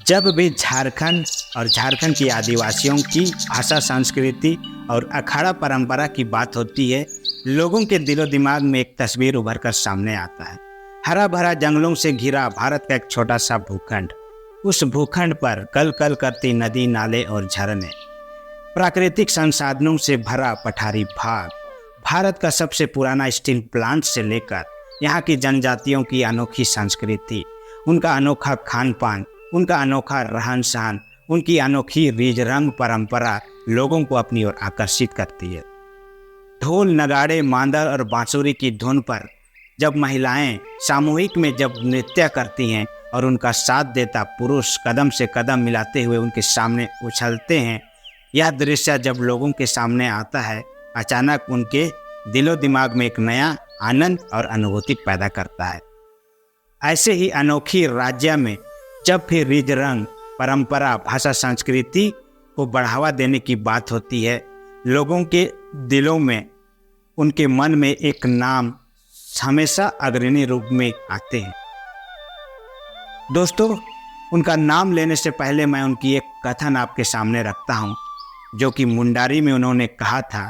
जब भी झारखंड और झारखंड की आदिवासियों की भाषा, संस्कृति और अखाड़ा परंपरा की बात होती है, लोगों के दिलो दिमाग में एक तस्वीर उभर कर सामने आता है। हरा भरा जंगलों से घिरा भारत का एक छोटा सा भूखंड। उस भूखंड पर कल कल करती नदी, नाले और झरने, प्राकृतिक संसाधनों से भरा पठारी भाग, भारत का सबसे पुराना स्टील प्लांट से लेकर यहाँ की जनजातियों की अनोखी संस्कृति, उनका अनोखा खान पान, उनका अनोखा रहन सहन, उनकी अनोखी रीझ रंग परंपरा लोगों को अपनी ओर आकर्षित करती है। ढोल, नगाड़े, मांदर और बांसुरी की धुन पर जब महिलाएं सामूहिक में जब नृत्य करती हैं और उनका साथ देता पुरुष कदम से कदम मिलाते हुए उनके सामने उछलते हैं, यह दृश्य जब लोगों के सामने आता है, अचानक उनके दिलो दिमाग में एक नया आनंद और अनुभूति पैदा करता है। ऐसे ही अनोखी राज्य में जब भी रीझ रंग परंपरा, भाषा, संस्कृति को बढ़ावा देने की बात होती है, लोगों के दिलों में, उनके मन में एक नाम हमेशा अग्रणी रूप में आते हैं। दोस्तों, उनका नाम लेने से पहले मैं उनकी एक कथन आपके सामने रखता हूं, जो कि मुंडारी में उन्होंने कहा था,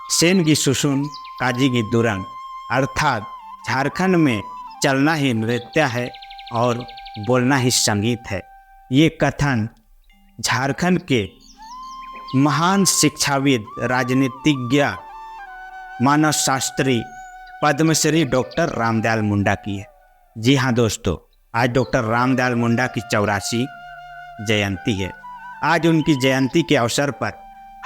सेन गी सुसुन काजी गी दुरंग, अर्थात झारखंड में चलना ही नृत्य है और बोलना ही संगीत है। ये कथन झारखंड के महान शिक्षाविद, राजनीतिज्ञ, मानव शास्त्री, पद्मश्री डॉक्टर रामदयाल मुंडा की है। जी हाँ दोस्तों, आज डॉक्टर रामदयाल मुंडा की 84 जयंती है। आज उनकी जयंती के अवसर पर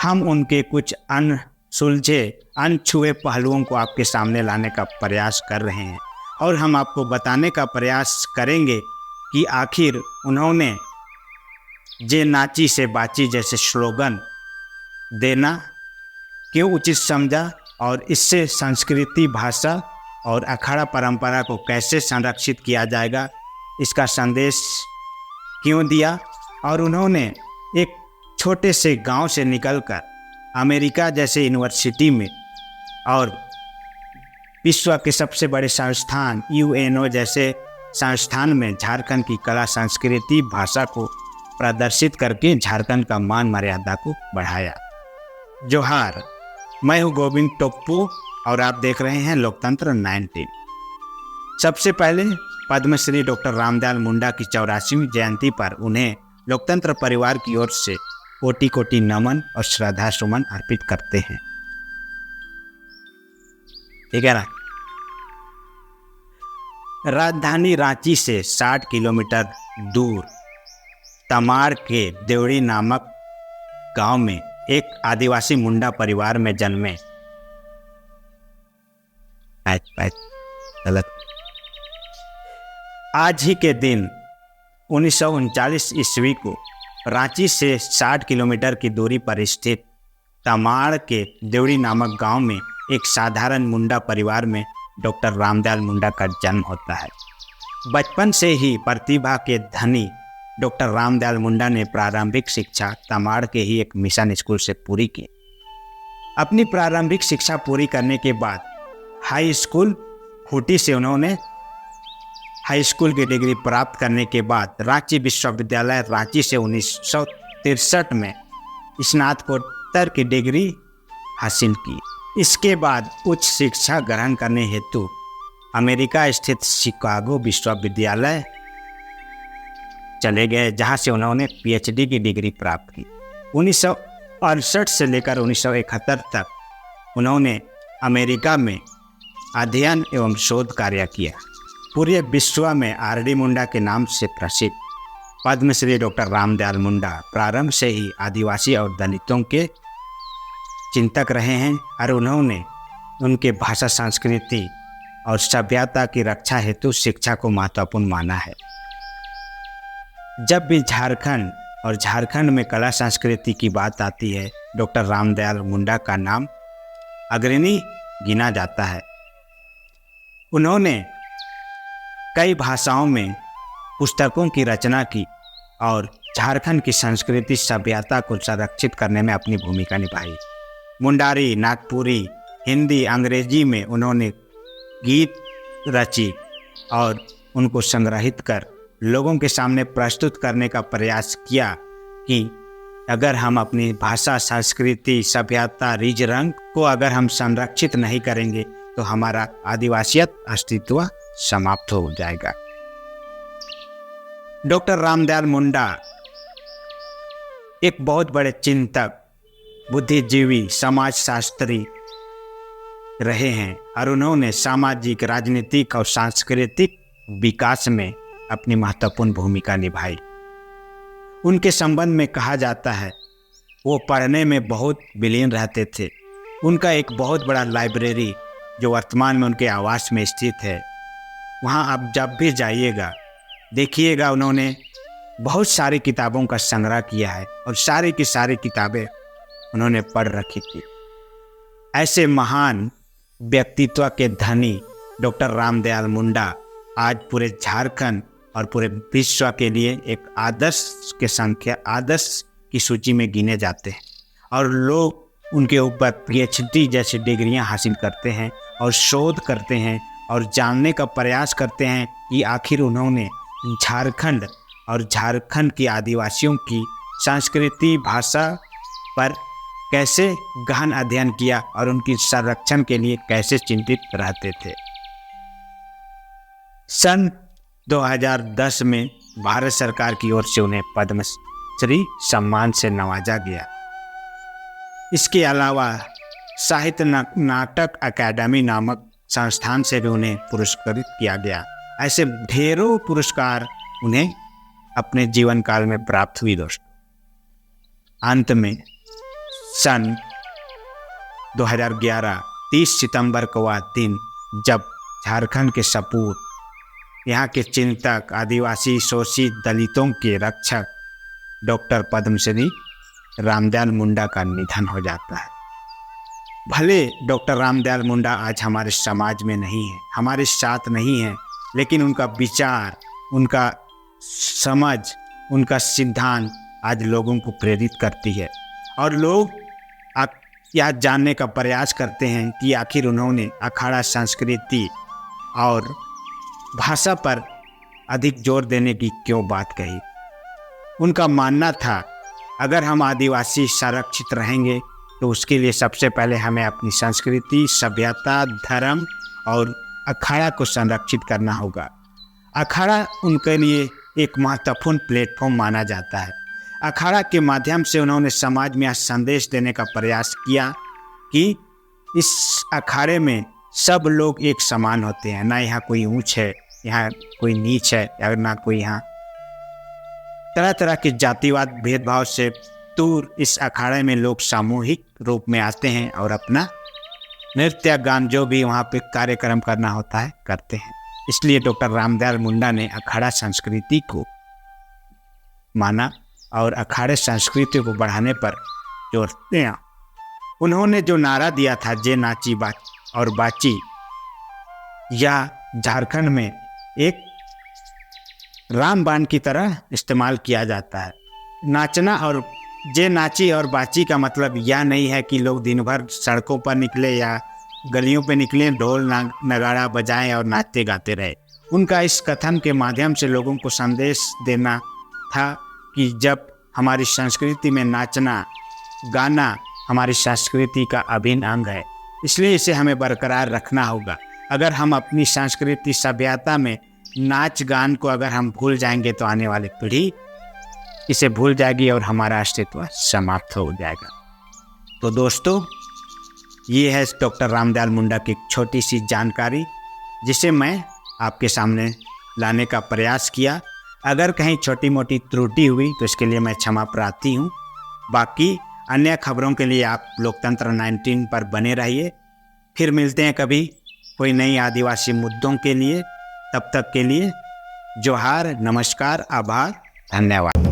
हम उनके कुछ अनसुलझे, अनछुए पहलुओं को आपके सामने लाने का प्रयास कर रहे हैं और हम आपको बताने का प्रयास करेंगे कि आखिर उन्होंने जे नाची से बाची जैसे स्लोगन देना क्यों उचित समझा और इससे संस्कृति, भाषा और अखाड़ा परंपरा को कैसे संरक्षित किया जाएगा, इसका संदेश क्यों दिया, और उन्होंने एक छोटे से गांव से निकलकर अमेरिका जैसे यूनिवर्सिटी में और विश्व के सबसे बड़े संस्थान UNO जैसे संस्थान में झारखंड की कला, संस्कृति, भाषा को प्रदर्शित करके झारखंड का मान मर्यादा को बढ़ाया। जोहार, मैं हूँ गोविंद टोप्पू और आप देख रहे हैं लोकतंत्र 19। सबसे पहले पद्मश्री डॉक्टर रामदयाल मुंडा की 84वीं जयंती पर उन्हें लोकतंत्र परिवार की ओर से कोटि कोटि नमन और श्रद्धा सुमन अर्पित करते हैं। ठीक है ना। राजधानी रांची से 60 किलोमीटर दूर तमाड़ के देवड़ी नामक गांव में एक आदिवासी मुंडा परिवार में जन्मे। गलत। आज ही के दिन 1939 ईस्वी को रांची से 60 किलोमीटर की दूरी पर स्थित तमाड़ के देवड़ी नामक गांव में एक साधारण मुंडा परिवार में डॉक्टर रामदयाल मुंडा का जन्म होता है। बचपन से ही प्रतिभा के धनी डॉक्टर रामदयाल मुंडा ने प्रारंभिक शिक्षा तमाड़ के ही एक मिशन स्कूल से पूरी की। अपनी प्रारंभिक शिक्षा पूरी करने के बाद हाई स्कूल खूंटी से उन्होंने हाई स्कूल की डिग्री प्राप्त करने के बाद रांची विश्वविद्यालय रांची से 1963 में स्नातकोत्तर की डिग्री हासिल की। इसके बाद उच्च शिक्षा ग्रहण करने हेतु अमेरिका स्थित शिकागो विश्वविद्यालय चले गए, जहां से उन्होंने PhD की डिग्री प्राप्त की। 1968 से लेकर 1971 तक उन्होंने अमेरिका में अध्ययन एवं शोध कार्य किया। पूरे विश्व में RD मुंडा के नाम से प्रसिद्ध पद्मश्री डॉक्टर रामदयाल मुंडा प्रारंभ से ही आदिवासी और दलितों के चिंतक रहे हैं और उन्होंने उनके भाषा, संस्कृति और सभ्यता की रक्षा हेतु शिक्षा को महत्वपूर्ण माना है। जब भी झारखंड और झारखंड में कला, संस्कृति की बात आती है, डॉक्टर रामदयाल मुंडा का नाम अग्रणी गिना जाता है। उन्होंने कई भाषाओं में पुस्तकों की रचना की और झारखंड की संस्कृति, सभ्यता को संरक्षित करने में अपनी भूमिका निभाई। मुंडारी, नागपुरी, हिंदी, अंग्रेजी में उन्होंने गीत रची और उनको संग्रहित कर लोगों के सामने प्रस्तुत करने का प्रयास किया कि अगर हम अपनी भाषा, संस्कृति, सभ्यता, रीज रंग को अगर हम संरक्षित नहीं करेंगे तो हमारा आदिवासियत अस्तित्व समाप्त हो जाएगा। डॉक्टर रामदयाल मुंडा एक बहुत बड़े चिंतक, बुद्धिजीवी, समाजशास्त्री रहे हैं और उन्होंने सामाजिक, राजनीतिक और सांस्कृतिक विकास में अपनी महत्वपूर्ण भूमिका निभाई। उनके संबंध में कहा जाता है वो पढ़ने में बहुत विलीन रहते थे। उनका एक बहुत बड़ा लाइब्रेरी जो वर्तमान में उनके आवास में स्थित है, वहाँ आप जब भी जाइएगा देखिएगा उन्होंने बहुत सारी किताबों का संग्रह किया है और सारी की सारी किताबें उन्होंने पढ़ रखी थी। ऐसे महान व्यक्तित्व के धनी डॉक्टर रामदयाल मुंडा आज पूरे झारखंड और पूरे विश्व के लिए एक आदर्श की सूची में गिने जाते हैं और लोग उनके ऊपर PhD जैसी डिग्रियां हासिल करते हैं और शोध करते हैं और जानने का प्रयास करते हैं कि आखिर उन्होंने झारखंड और झारखंड के आदिवासियों की संस्कृति, भाषा पर कैसे गहन अध्ययन किया और उनकी संरक्षण के लिए कैसे चिंतित रहते थे। सन 2010 में भारत सरकार की ओर से उन्हें पद्मश्री सम्मान से नवाजा गया। इसके अलावा साहित्य नाटक अकादमी नामक संस्थान से भी उन्हें पुरस्कृत किया गया। ऐसे ढेरों पुरस्कार उन्हें अपने जीवन काल में प्राप्त हुई। दोस्तों, अंत में सन 2011 30 सितंबर को वह दिन जब झारखंड के सपूत, यहाँ के चिंतक, आदिवासी, शोषित, दलितों के रक्षक डॉक्टर पद्मश्री रामदयाल मुंडा का निधन हो जाता है। भले डॉक्टर रामदयाल मुंडा आज हमारे समाज में नहीं है, हमारे साथ नहीं है, लेकिन उनका विचार, उनका समझ, उनका सिद्धांत आज लोगों को प्रेरित करती है और लोग यह जानने का प्रयास करते हैं कि आखिर उन्होंने अखाड़ा संस्कृति और भाषा पर अधिक जोर देने की क्यों बात कही। उनका मानना था अगर हम आदिवासी संरक्षित रहेंगे तो उसके लिए सबसे पहले हमें अपनी संस्कृति, सभ्यता, धर्म और अखाड़ा को संरक्षित करना होगा। अखाड़ा उनके लिए एक महत्वपूर्ण प्लेटफॉर्म माना जाता है। अखाड़ा के माध्यम से उन्होंने समाज में यह संदेश देने का प्रयास किया कि इस अखाड़े में सब लोग एक समान होते हैं, ना यहाँ कोई ऊंच है, यहाँ कोई नीच है, या ना कोई यहाँ तरह तरह के जातिवाद भेदभाव से दूर इस अखाड़े में लोग सामूहिक रूप में आते हैं और अपना नृत्य, गान, जो भी वहाँ पे कार्यक्रम करना होता है करते हैं। इसलिए डॉक्टर रामदयाल मुंडा ने अखाड़ा संस्कृति को माना और अखाड़े संस्कृति को बढ़ाने पर जोर दिया। उन्होंने जो नारा दिया था, जे नाची और बाची, यह झारखंड में एक रामबाण की तरह इस्तेमाल किया जाता है। नाचना और जे नाची और बाची का मतलब यह नहीं है कि लोग दिन भर सड़कों पर निकले या गलियों पे निकले, ढोल नगाड़ा बजाएं और नाचते गाते रहे। उनका इस कथन के माध्यम से लोगों को संदेश देना था कि जब हमारी संस्कृति में नाचना, गाना हमारी संस्कृति का अभिन्न अंग है, इसलिए इसे हमें बरकरार रखना होगा। अगर हम अपनी संस्कृति, सभ्यता में नाच गान को अगर हम भूल जाएंगे तो आने वाली पीढ़ी इसे भूल जाएगी और हमारा अस्तित्व समाप्त हो जाएगा। तो दोस्तों, ये है डॉक्टर रामदयाल मुंडा की छोटी सी जानकारी जिसे मैं आपके सामने लाने का प्रयास किया। अगर कहीं छोटी मोटी त्रुटि हुई तो इसके लिए मैं क्षमा प्रार्थी हूँ। बाकी अन्य खबरों के लिए आप लोकतंत्र 19 पर बने रहिए। फिर मिलते हैं कभी कोई नई आदिवासी मुद्दों के लिए। तब तक के लिए जोहार, नमस्कार, आभार, धन्यवाद।